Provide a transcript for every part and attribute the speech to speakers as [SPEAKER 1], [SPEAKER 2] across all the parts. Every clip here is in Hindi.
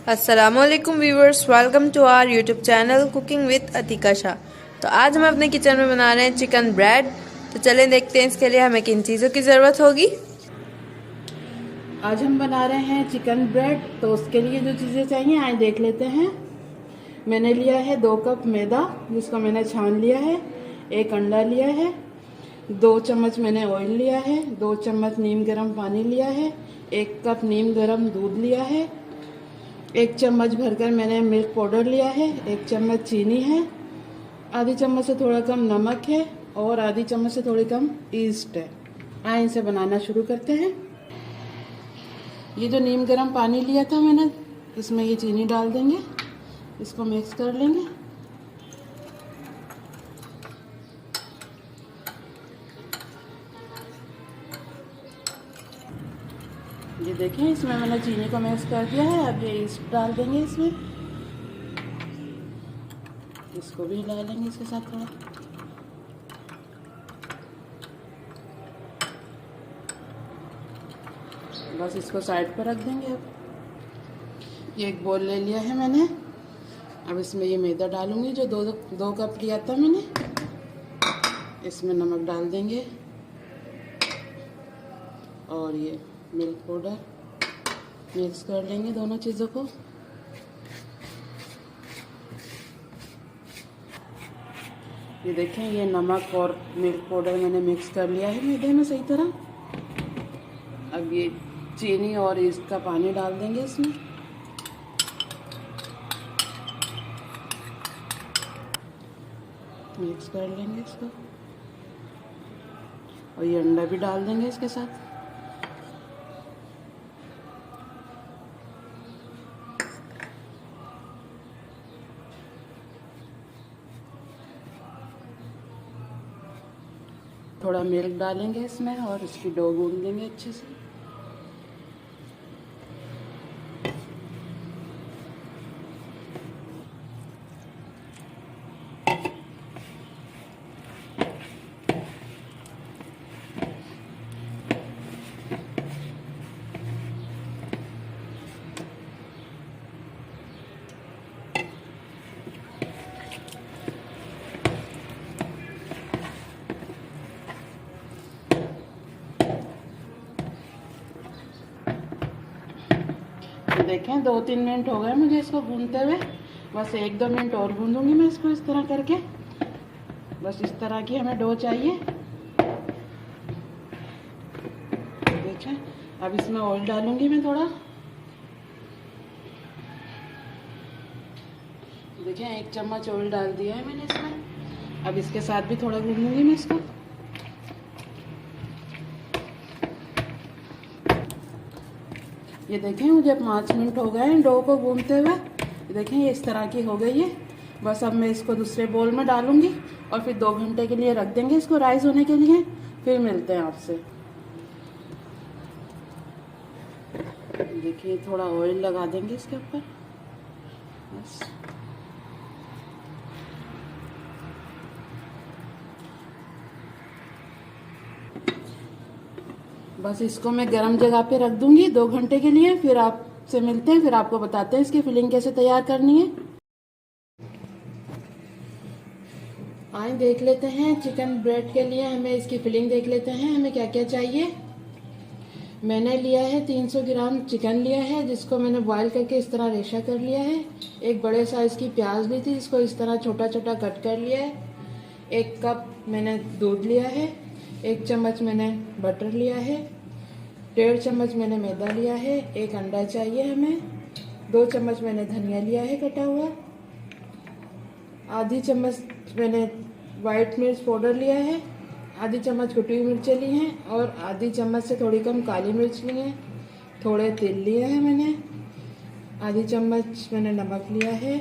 [SPEAKER 1] अस्सलामुअलैकुम viewers, welcome to our YouTube channel cooking with Atika Shah. तो आज हम अपने किचन में बना रहे हैं चिकन ब्रेड। तो चलें देखते हैं इसके लिए हमें किन चीज़ों की ज़रूरत होगी।
[SPEAKER 2] आज हम बना रहे हैं चिकन ब्रेड। तो उसके लिए जो चीज़ें चाहिए आए देख लेते हैं। मैंने लिया है 2 कप मैदा, जिसको मैंने छान लिया है। 1 अंडा लिया है। 2 चम्मच मैंने ऑयल लिया है। 2 चम्मच नीम गर्म पानी लिया है। 1 कप नीम गर्म दूध लिया है। 1 चम्मच भरकर मैंने मिल्क पाउडर लिया है। 1 चम्मच चीनी है। आधी चम्मच से थोड़ा कम नमक है और आधी चम्मच से थोड़ी कम ईस्ट है। आए इसे बनाना शुरू करते हैं। ये जो नीम गर्म पानी लिया था मैंने, इसमें ये चीनी डाल देंगे। इसको मिक्स कर लेंगे। ये देखें, इसमें मैंने चीनी को मिक्स कर दिया है। अब ये ईस्ट डाल देंगे इसमें। इसको भी डाल लेंगे इसके साथ थोड़ा। बस इसको साइड पर रख देंगे। अब ये एक बोल ले लिया है मैंने। अब इसमें ये मैदा डालूंगी जो दो कप लिया था मैंने। इसमें नमक डाल देंगे और ये मिल्क पाउडर मिक्स कर लेंगे दोनों चीज़ों को। ये देखें, ये नमक और मिल्क पाउडर मैंने मिक्स कर लिया है मैदे में सही तरह। अब ये चीनी और इसका पानी डाल देंगे इसमें। मिक्स कर लेंगे इसको और ये अंडा भी डाल देंगे इसके साथ। थोड़ा मिल्क डालेंगे इसमें और इसकी डो गूंद लेंगे अच्छे से। देखें, 2-3 मिनट हो गए मुझे इसको गूंदते हुए। बस 1-2 मिनट और गूंदूंगी मैं इसको इस तरह करके। बस इस तरह की हमें डो चाहिए। देखें, अब इसमें ऑयल डालूंगी मैं थोड़ा। देखें, 1 चम्मच ऑयल डाल दिया है मैंने इसमें। अब इसके साथ भी थोड़ा गूंदूंगी मैं इसको। ये देखें, मुझे 5 मिनट हो गए हैं डो को गूंदते हुए। देखें, ये इस तरह की हो गई है। बस अब मैं इसको दूसरे बोल में डालूंगी और फिर 2 घंटे के लिए रख देंगे इसको राइस होने के लिए। फिर मिलते हैं आपसे। देखिए, थोड़ा ऑयल लगा देंगे इसके ऊपर। बस बस इसको मैं गर्म जगह पे रख दूंगी 2 घंटे के लिए। फिर आपसे मिलते हैं, फिर आपको बताते हैं इसकी फिलिंग कैसे तैयार करनी है। आए देख लेते हैं चिकन ब्रेड के लिए हमें इसकी फिलिंग देख लेते हैं हमें क्या क्या चाहिए। मैंने लिया है 300 ग्राम चिकन लिया है, जिसको मैंने बॉईल करके इस तरह रेशा कर लिया है। एक बड़े साइज की प्याज ली थी, जिसको इस तरह छोटा छोटा कट कर लिया है। 1 कप मैंने दूध लिया है। 1 चम्मच मैंने बटर लिया है। 1.5 चम्मच मैंने मैदा लिया है। 1 अंडा चाहिए हमें। 2 चम्मच मैंने धनिया लिया है कटा हुआ। आधी चम्मच मैंने वाइट मिर्च पाउडर लिया है। आधी चम्मच कुटी हुई मिर्चें ली हैं और आधी चम्मच से थोड़ी कम काली मिर्च ली है। थोड़े तिल लिए हैं मैंने। आधी चम्मच मैंने नमक लिया है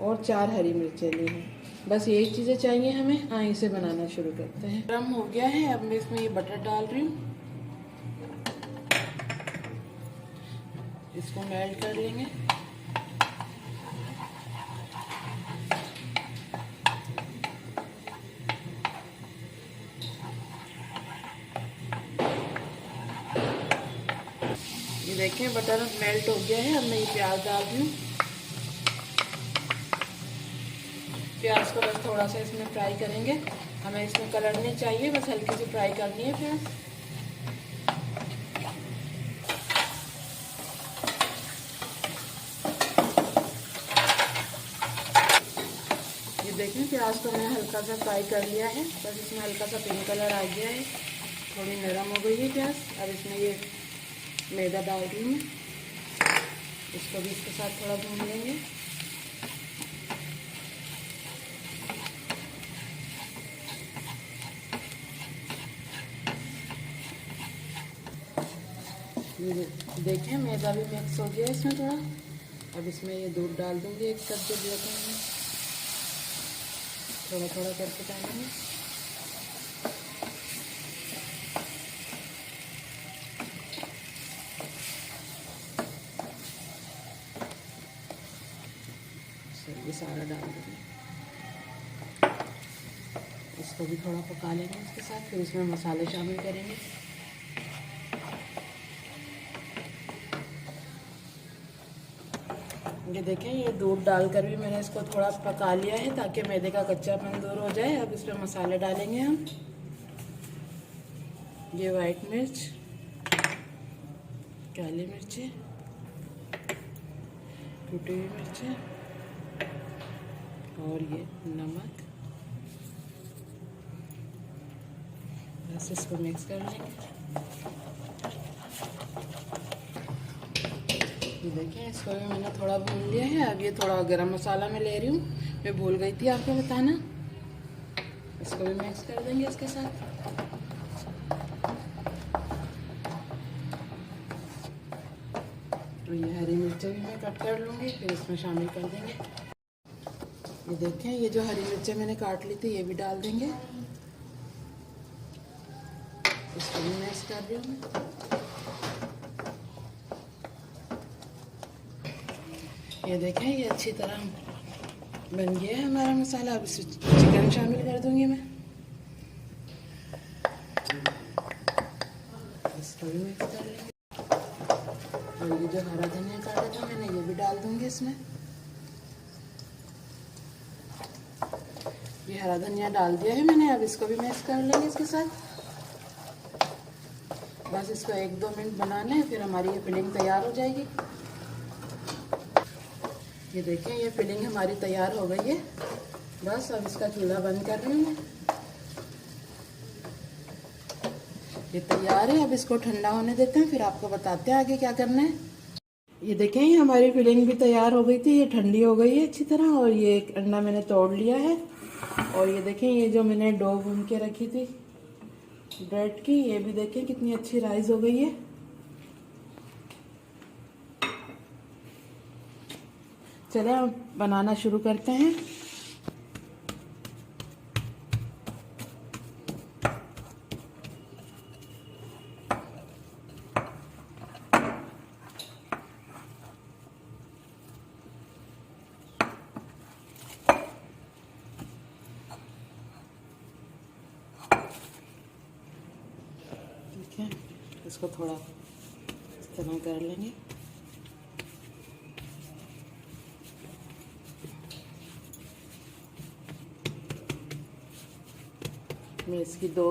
[SPEAKER 2] और 4 हरी मिर्चें ली हैं। बस यही चीज़ें चाहिए हमें। आए इसे बनाना शुरू करते हैं। गर्म हो गया है, अब मैं इसमें ये बटर डाल रही हूँ। इसको मेल्ट कर लेंगे। देखें बटर मेल्ट हो गया है। अब मैं ये प्याज डाल रही हूँ। प्याज को बस थोड़ा सा इसमें फ्राई करेंगे, हमें इसमें कलर नहीं चाहिए, बस हल्की सी फ्राई करनी है प्याज। ये देखें प्याज को मैंने हल्का सा फ्राई कर लिया है, बस इसमें हल्का सा पिंक कलर आ गया है, थोड़ी नरम हो गई है प्याज। अब इसमें ये मैदा डाल रही हूँ, इसको भी इसके साथ थोड़ा भून लेंगे। देखें मैदा भी मिक्स हो गया इसमें थोड़ा। अब इसमें ये दूध डाल दूँगी, 1 कप जो लिया था मैंने, थोड़ा थोड़ा करके डालेंगे। ये सारा डाल देंगे, इसको भी थोड़ा पका लेंगे इसके साथ, फिर इसमें मसाले शामिल करेंगे। ये देखें ये दूध डालकर भी मैंने इसको थोड़ा पका लिया है ताकि मैदे का कच्चापन दूर हो जाए। अब इसमें मसाले डालेंगे हम। ये वाइट मिर्च, काली मिर्चें, टूटी हुई मिर्चें और ये नमक। बस इसको मिक्स कर लेंगे। देखिए इसको भी मैंने थोड़ा भून लिया है। अब ये थोड़ा गरम मसाला मैं ले रही हूँ, मैं भूल गई थी आपको बताना। इसको भी मिक्स कर देंगे इसके साथ। तो ये हरी मिर्चें भी मैं कट कर लूँगी, फिर इसमें शामिल कर देंगे। ये देखें ये जो हरी मिर्चें मैंने काट ली थी ये भी डाल देंगे। इसको भी मिक्स कर रही हूँ। ये देखें ये अच्छी तरह बन गया है हमारा मसाला। अब इसमें चिकन शामिल कर दूंगी मैं, इसको भी मिक्स कर लेंगे। और ये जो हरा धनिया काटा था मैंने ये भी डाल दूंगी इसमें। ये हरा धनिया डाल दिया है मैंने, अब इसको भी मिक्स कर लेंगे इसके साथ। बस इसको 1-2 मिनट बनाना है, फिर हमारी ये फिलिंग तैयार हो जाएगी। ये देखें ये फिलिंग हमारी तैयार हो गई है। बस अब इसका चूल्हा बंद कर रही हूँ मैं। ये तैयार है, अब इसको ठंडा होने देते हैं, फिर आपको बताते हैं आगे क्या करना है। ये देखें ये हमारी फिलिंग भी तैयार हो गई थी, ये ठंडी हो गई है अच्छी तरह। और ये एक अंडा मैंने तोड़ लिया है। और ये देखें ये जो मैंने डो भून के रखी थी ब्रेड की, ये भी देखें कितनी अच्छी राइस हो गई है। चले अब बनाना शुरू करते हैं। ठीक है, इसको थोड़ा इस तरह कर लेंगे। मैं इसकी 2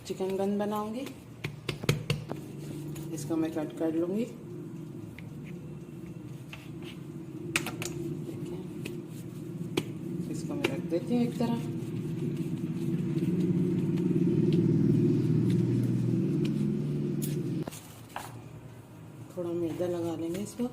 [SPEAKER 2] चिकन बन बनाऊंगी, इसको मैं कट कर लूँगी। देखिए इसको मैं रख देती हूँ एक तरफ। थोड़ा मैदा लगा लेंगे इसको।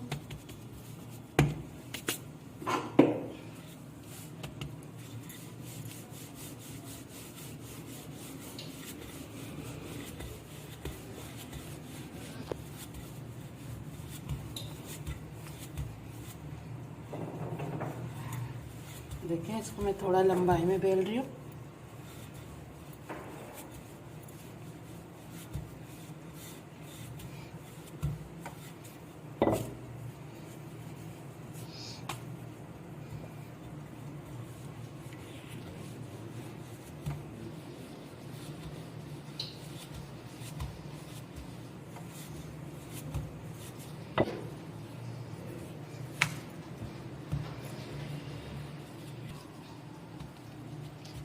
[SPEAKER 2] देखें इसको मैं थोड़ा लंबाई में बेल रही हूँ।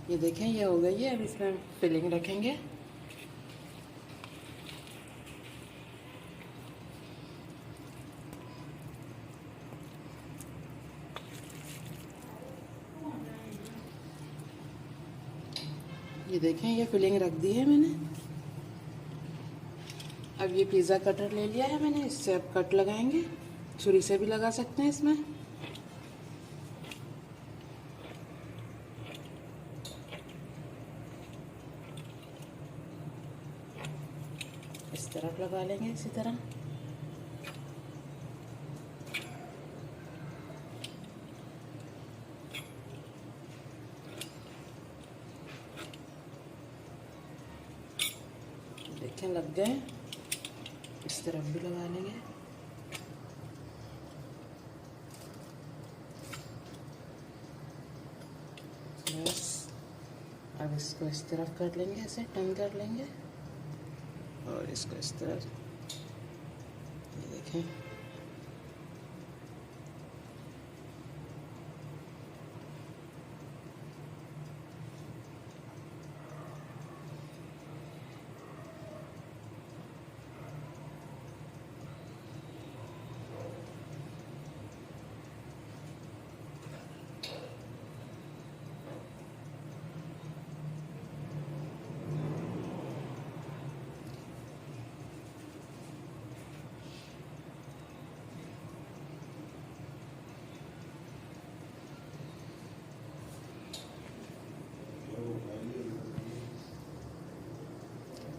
[SPEAKER 2] ये देखें ये हो गई है। अब इसमें फिलिंग रखेंगे। ये देखें ये फिलिंग रख दी है मैंने। अब ये पिज़्ज़ा कटर ले लिया है मैंने, इससे अब कट लगाएंगे। छुरी से भी लगा सकते हैं इसमें। इस तरफ लगा लेंगे इसी तरह। देखें लग गए। इस तरफ भी लगा लेंगे। बस अब इसको इस तरफ कर लेंगे, ऐसे टर्न कर लेंगे और इसको इस तरफ। ये देखें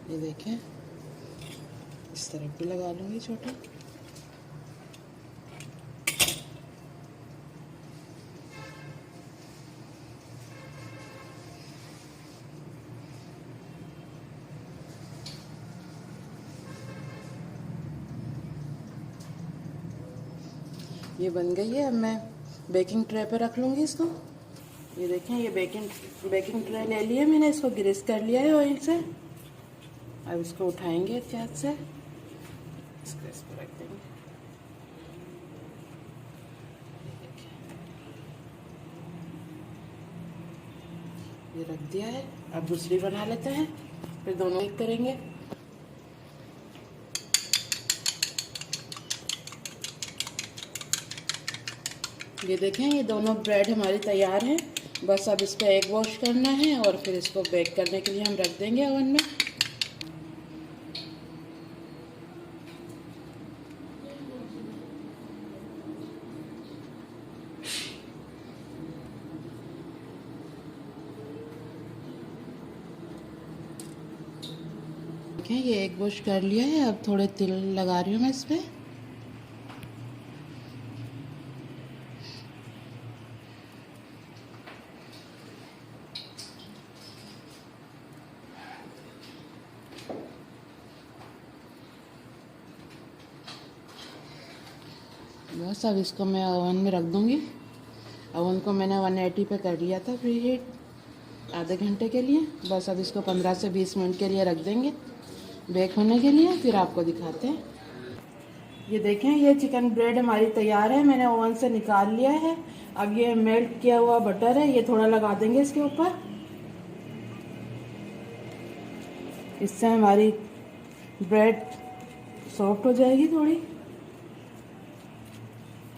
[SPEAKER 2] ये देखें इस तरफ भी लगा लूँगी छोटा। ये बन गई है। अब मैं बेकिंग ट्रे पे रख लूँगी इसको। ये देखें ये बेकिंग ट्रे ले लिया मैंने, इसको ग्रीस कर लिया है ऑयल से। अब इसको उठाएंगे अच्छे हाथ से, इसको इस पर रख देंगे। ये रख दिया है। अब दूसरी बना लेते हैं, फिर दोनों एक करेंगे। ये देखें ये दोनों ब्रेड हमारी तैयार हैं। बस अब इस पर एग वॉश करना है और फिर इसको बेक करने के लिए हम रख देंगे ओवन में। देखें ये एग वॉश कर लिया है। अब थोड़े तिल लगा रही हूँ मैं इस पर। बस अब इसको मैं ओवन में रख दूँगी। ओवन को मैंने 180 पे कर लिया था प्री हीट आधे घंटे के लिए। बस अब इसको 15 से 20 मिनट के लिए रख देंगे बेक होने के लिए, फिर आपको दिखाते हैं। ये देखें ये चिकन ब्रेड हमारी तैयार है, मैंने ओवन से निकाल लिया है। अब ये मेल्ट किया हुआ बटर है, ये थोड़ा लगा देंगे इसके ऊपर। इससे हमारी ब्रेड सॉफ्ट हो जाएगी थोड़ी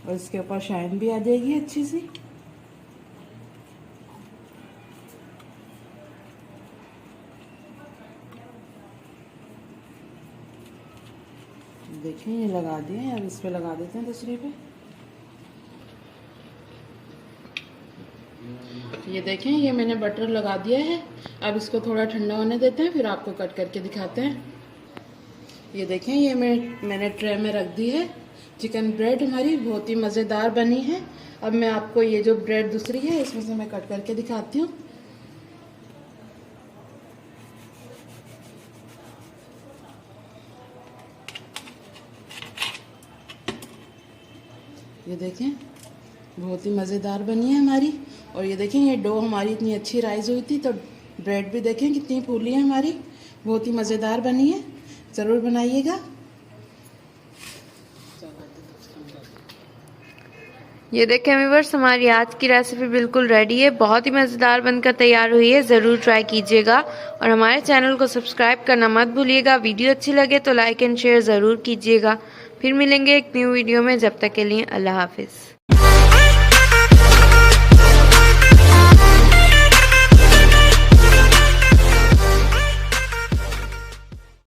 [SPEAKER 2] और इसके ऊपर शाइन भी आ जाएगी अच्छी सी। देखिए ये लगा दिए। अब इस पे लगा देते हैं दूसरी पे। ये देखें ये मैंने बटर लगा दिया है। अब इसको थोड़ा ठंडा होने देते हैं, फिर आपको कट करके दिखाते हैं। ये देखें ये मैंने ट्रे में रख दी है। चिकन ब्रेड हमारी बहुत ही मज़ेदार बनी है। अब मैं आपको ये जो ब्रेड दूसरी है इसमें से मैं कट करके दिखाती हूँ। ये देखें बहुत ही मज़ेदार बनी है हमारी। और ये देखें ये डो हमारी इतनी अच्छी राइज हुई थी, तो ब्रेड भी देखें कितनी फूली है हमारी। बहुत ही मज़ेदार बनी है, ज़रूर बनाइएगा।
[SPEAKER 1] ये देखें व्यूअर्स, हमारी आज की रेसिपी बिल्कुल रेडी है, बहुत ही मज़ेदार बनकर तैयार हुई है। ज़रूर ट्राई कीजिएगा और हमारे चैनल को सब्सक्राइब करना मत भूलिएगा। वीडियो अच्छी लगे तो लाइक एंड शेयर ज़रूर कीजिएगा। फिर मिलेंगे एक न्यू वीडियो में, जब तक के लिए अल्लाह हाफिज़।